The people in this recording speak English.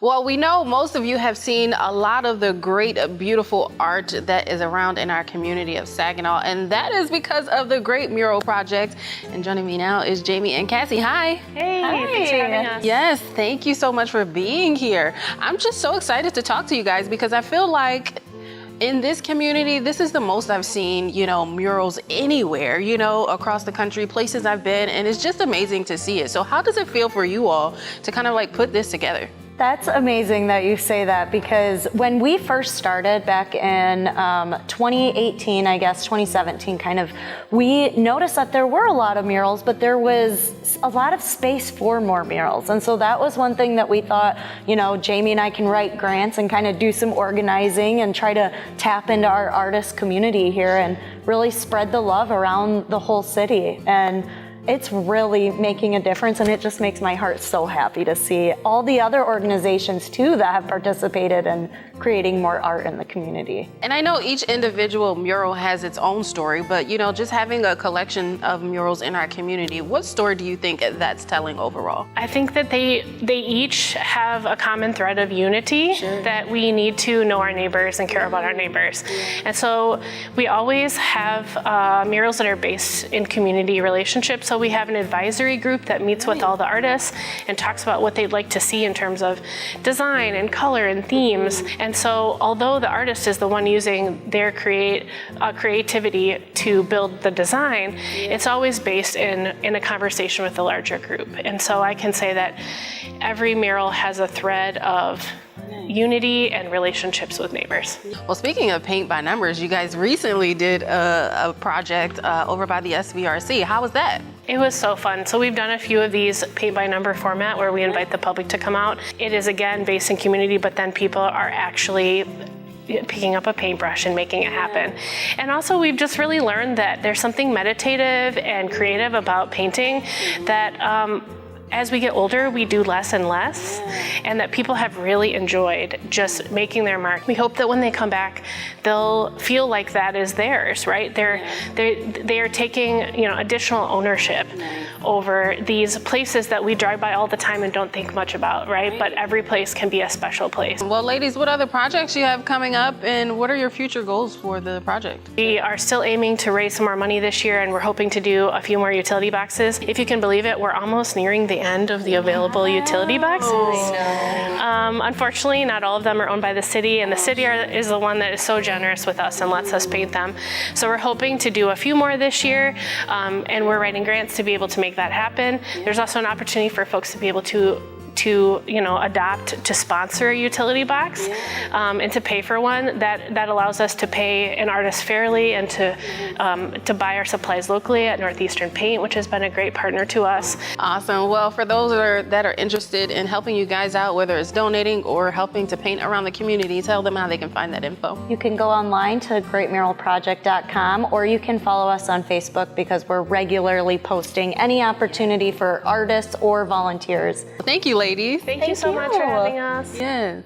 Well, we know most of you have seen a lot of the great, beautiful art that is around in our community of Saginaw, and that is because of the Great Mural Project. And joining me now is Jamie and Cassie. Hi. Hey, Hi. Thanks for having us. Yes, thank you so much for being here. I'm just so excited to talk to you guys because I feel like in this community, this is the most I've seen, murals anywhere, across the country, places I've been, and it's just amazing to see it. So how does it feel for you all to kind of like put this together? That's amazing that you say that, because when we first started back in 2018, I guess 2017 kind of, we noticed that there were a lot of murals, but there was a lot of space for more murals. And so that was one thing that we thought, Jamie and I can write grants and kind of do some organizing and try to tap into our artist community here and really spread the love around the whole city. And it's really making a difference, and it just makes my heart so happy to see all the other organizations too that have participated in creating more art in the community. And I know each individual mural has its own story, but just having a collection of murals in our community, what story do you think that's telling overall? I think that they each have a common thread of unity, that we need to know our neighbors and care about our neighbors. And so we always have murals that are based in community relationships. So we have an advisory group that meets with all the artists and talks about what they'd like to see in terms of design and color and themes. And so although the artist is the one using their creativity to build the design, it's always based in a conversation with the larger group. And so I can say that every mural has a thread of unity and relationships with neighbors. Well, speaking of paint by numbers, you guys recently did a project over by the SVRC. How was that? It was so fun. So we've done a few of these paint by number format where we invite the public to come out. It is again based in community, but then people are actually picking up a paintbrush and making it happen. And also we've just really learned that there's something meditative and creative about painting that as we get older, we do less and less, and that people have really enjoyed just making their mark. We hope that when they come back, they'll feel like that is theirs, right? They are taking additional ownership over these places that we drive by all the time and don't think much about, right? But every place can be a special place. Well, ladies, what other projects you have coming up, and what are your future goals for the project? We are still aiming to raise some more money this year, and we're hoping to do a few more utility boxes. If you can believe it, we're almost nearing the end of the available utility boxes. Unfortunately, not all of them are owned by the city, and the city is the one that is so generous with us and lets us paint them. So we're hoping to do a few more this year, and we're writing grants to be able to make that happen. There's also an opportunity for folks to be able to adopt to sponsor a utility box and to pay for one. That allows us to pay an artist fairly and to buy our supplies locally at Northeastern Paint, which has been a great partner to us. Awesome. Well, for those that are interested in helping you guys out, whether it's donating or helping to paint around the community, tell them how they can find that info. You can go online to greatmuralproject.com, or you can follow us on Facebook, because we're regularly posting any opportunity for artists or volunteers. Thank you, ladies. Thank you so much for having us. Yes.